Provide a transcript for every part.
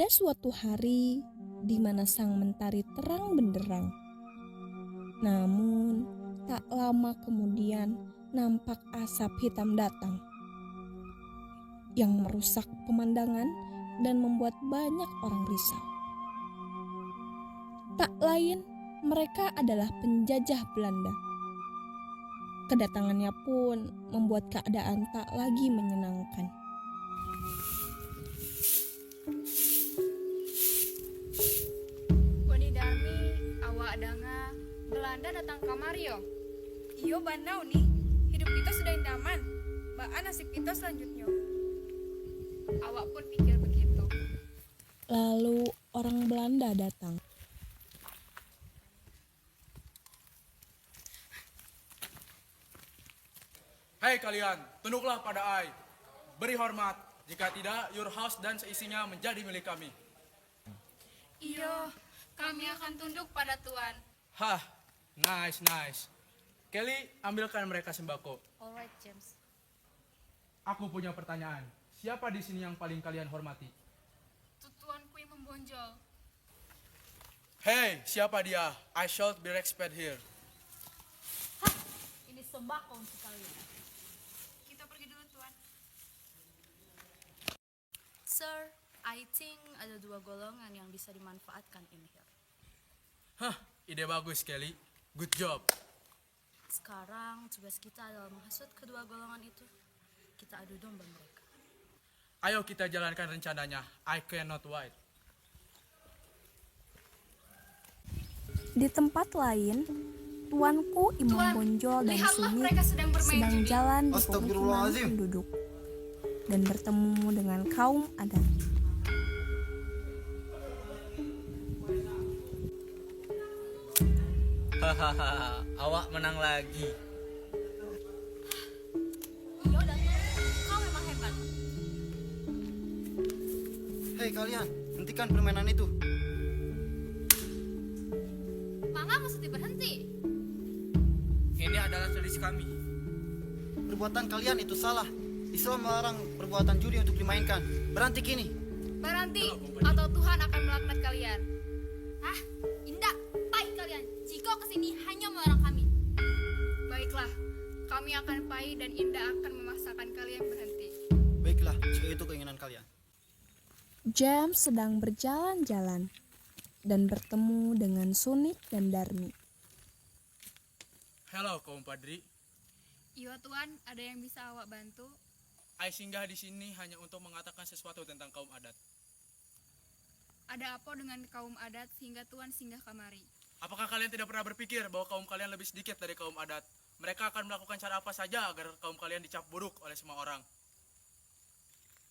Ada suatu hari di mana sang mentari terang benderang. Namun, tak lama kemudian nampak asap hitam datang yang merusak pemandangan dan membuat banyak orang risau. Tak lain, mereka adalah penjajah Belanda. Kedatangannya pun membuat keadaan tak lagi menyenangkan. Wani Darmi, awak danga Belanda datang kamari yo. Iyo banau nih, hidup kita sudah indaman. Baan nasib kita selanjutnya. Awak pun pikir begitu. Lalu orang Belanda datang. Hei kalian, tunduklah pada Ai. Beri hormat, jika tidak, your house dan seisinya menjadi milik kami. Iyo, kami akan tunduk pada Tuan. Hah, nice. Kelly, ambilkan mereka sembako. Alright, James. Aku punya pertanyaan. Siapa di sini yang paling kalian hormati? Tuanku yang membonjol. Hei, siapa dia? I should be respect here. Ini sembako untuk kalian. Kita pergi dulu Tuan. Sir, I think ada dua golongan yang bisa dimanfaatkan in here. Hah, ide bagus Kelly. Good job. Sekarang tugas kita adalah menghasut kedua golongan itu. Kita adu domba mereka. Ayo kita jalankan rencananya. I cannot wait. Di tempat lain, tuanku Imam Tuan, Bonjol dan lihatlah Suni mereka sedang bermain sedang judi. jalan di pemukiman Astagfirullahaladzim. penduduk dan bertemu dengan kaum adat. Hahaha, awak menang lagi. Iyo datang, kau memang hebat. Hei kalian, hentikan permainan itu. Mangga mesti berhenti. Ini adalah tradisi kami. Perbuatan kalian itu salah. Islam melarang perbuatan judi untuk dimainkan. Berhenti kini. Berhenti, atau Tuhan akan melaknat kalian. Hah, indah, baik kalian. Jika kesini hanya melarang kami. Baiklah, kami akan pai dan Indah akan memaksakan kalian berhenti. Baiklah, jika itu keinginan kalian. James sedang berjalan-jalan dan bertemu dengan Sunit dan Darmi. Hello kaum padri. Iya Tuan, ada yang bisa awak bantu? I singgah di sini hanya untuk mengatakan sesuatu tentang kaum adat. Ada apa dengan kaum adat sehingga Tuan singgah kamari? Apakah kalian tidak pernah berpikir bahwa kaum kalian lebih sedikit dari kaum adat? Mereka akan melakukan cara apa saja agar kaum kalian dicap buruk oleh semua orang.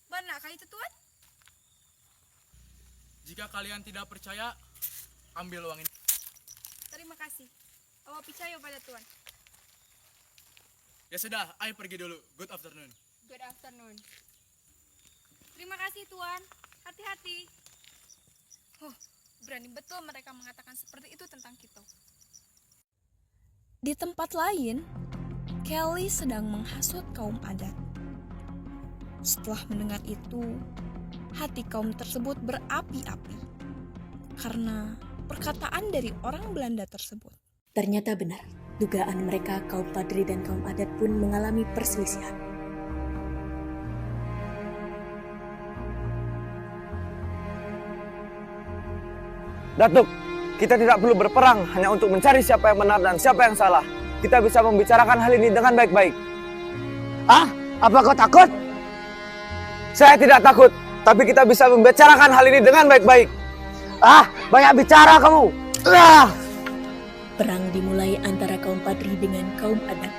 Banakah itu Tuan? Jika kalian tidak percaya, ambil uang ini. Terima kasih. Awak percaya pada Tuan. Ya sudah, I pergi dulu. Good afternoon. Good afternoon. Terima kasih Tuan. Hati-hati. Oh, berani betul mereka mengatakan seperti itu tentang kita. Di tempat lain, Kelly sedang menghasut kaum adat. Setelah mendengar itu, hati kaum tersebut berapi-api karena perkataan dari orang Belanda tersebut. Ternyata benar, dugaan mereka kaum padri dan kaum adat pun mengalami perselisihan. Datuk, kita tidak perlu berperang hanya untuk mencari siapa yang benar dan siapa yang salah. Kita bisa membicarakan hal ini dengan baik-baik. Ah, apa kau takut? Saya tidak takut, tapi kita bisa membicarakan hal ini dengan baik-baik. Ah, banyak bicara kamu. Ah! Perang dimulai antara kaum padri dengan kaum adat,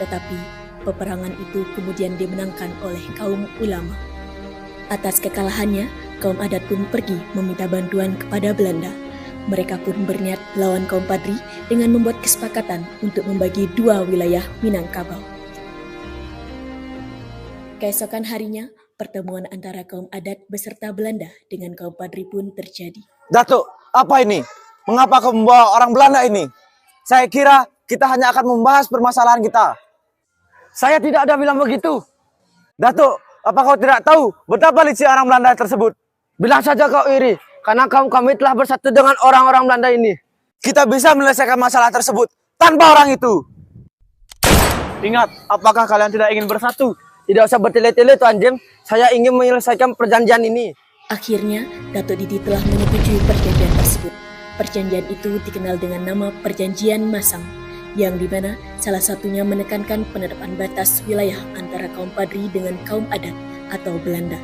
tetapi peperangan itu kemudian dimenangkan oleh kaum ulama. Atas kekalahannya, kaum adat pun pergi meminta bantuan kepada Belanda. Mereka pun berniat melawan kaum padri dengan membuat kesepakatan untuk membagi dua wilayah Minangkabau. Keesokan harinya, pertemuan antara kaum adat beserta Belanda dengan kaum padri pun terjadi. Datuk, apa ini? Mengapa kau membawa orang Belanda ini? Saya kira kita hanya akan membahas permasalahan kita. Saya tidak ada bilang begitu. Datuk, apa kau tidak tahu betapa licik orang Belanda tersebut? Bilang saja kau iri, karena kaum kami telah bersatu dengan orang-orang Belanda ini. Kita bisa menyelesaikan masalah tersebut tanpa orang itu. Ingat, apakah kalian tidak ingin bersatu? Tidak usah bertele-tele Tuan James, saya ingin menyelesaikan perjanjian ini. Akhirnya, Datuk Didi telah menyetujui perjanjian tersebut. Perjanjian itu dikenal dengan nama Perjanjian Masang, yang dimana salah satunya menekankan penetapan batas wilayah antara kaum Padri dengan kaum adat atau Belanda.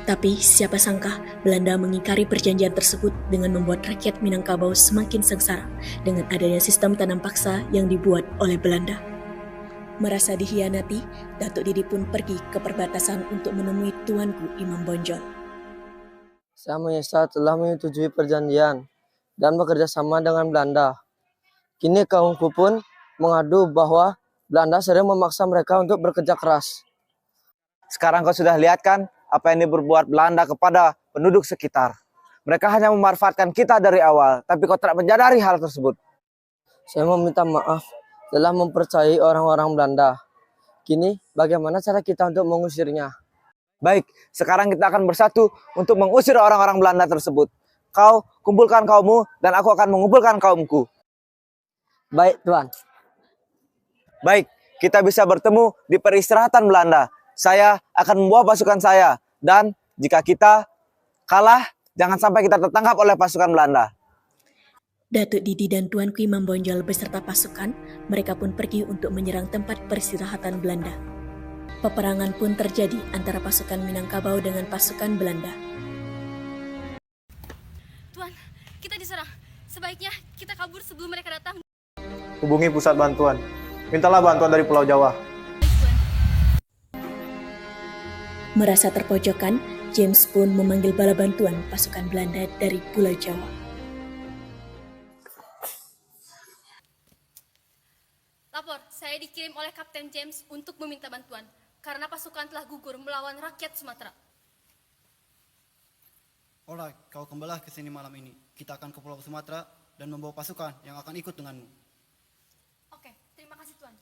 Tapi siapa sangka Belanda mengingkari perjanjian tersebut dengan membuat rakyat Minangkabau semakin sengsara dengan adanya sistem tanam paksa yang dibuat oleh Belanda. Merasa dikhianati, Datuk Didi pun pergi ke perbatasan untuk menemui tuanku Imam Bonjol. Saya menyesal telah menyetujui perjanjian dan bekerja sama dengan Belanda. Kini kaumku pun mengadu bahwa Belanda sering memaksa mereka untuk bekerja keras. Sekarang kau sudah lihat kan apa yang diperbuat Belanda kepada penduduk sekitar. Mereka hanya memanfaatkan kita dari awal, tapi kau tidak menyadari hal tersebut. Saya meminta maaf telah mempercayai orang-orang Belanda. Kini bagaimana cara kita untuk mengusirnya? Baik, sekarang kita akan bersatu untuk mengusir orang-orang Belanda tersebut. Kau kumpulkan kaummu dan aku akan mengumpulkan kaumku. Baik, Tuan. Baik, kita bisa bertemu di peristirahatan Belanda. Saya akan membawa pasukan saya. Dan jika kita kalah, jangan sampai kita tertangkap oleh pasukan Belanda. Datuk Didi dan Tuanku Imam Bonjol beserta pasukan, mereka pun pergi untuk menyerang tempat peristirahatan Belanda. Peperangan pun terjadi antara pasukan Minangkabau dengan pasukan Belanda. Tuan, kita diserang. Sebaiknya kita kabur sebelum mereka datang. Hubungi pusat bantuan. Mintalah bantuan dari Pulau Jawa. Merasa terpojokan, James pun memanggil bala bantuan pasukan Belanda dari Pulau Jawa. Lapor, saya dikirim oleh Kapten James untuk meminta bantuan karena pasukan telah gugur melawan rakyat Sumatera. Alright, kau kembalilah ke sini malam ini. Kita akan ke Pulau Sumatera dan membawa pasukan yang akan ikut denganmu. Oke, terima kasih Tuan.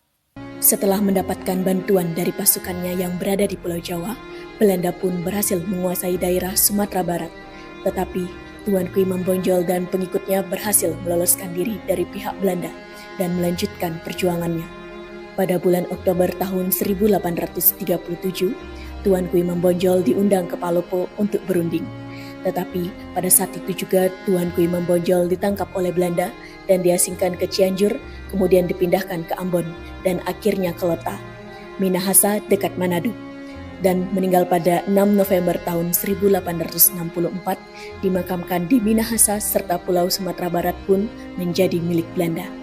Setelah mendapatkan bantuan dari pasukannya yang berada di Pulau Jawa, Belanda pun berhasil menguasai daerah Sumatera Barat. Tetapi Tuanku Imam Bonjol dan pengikutnya berhasil meloloskan diri dari pihak Belanda dan melanjutkan perjuangannya. Pada bulan Oktober tahun 1837, Tuanku Imam Bonjol diundang ke Palopo untuk berunding. Tetapi pada saat itu juga Tuanku Imam Bonjol ditangkap oleh Belanda dan diasingkan ke Cianjur, kemudian dipindahkan ke Ambon dan akhirnya ke Lota, Minahasa dekat Manado, dan meninggal pada 6 November tahun 1864, dimakamkan di Minahasa serta Pulau Sumatera Barat pun menjadi milik Belanda.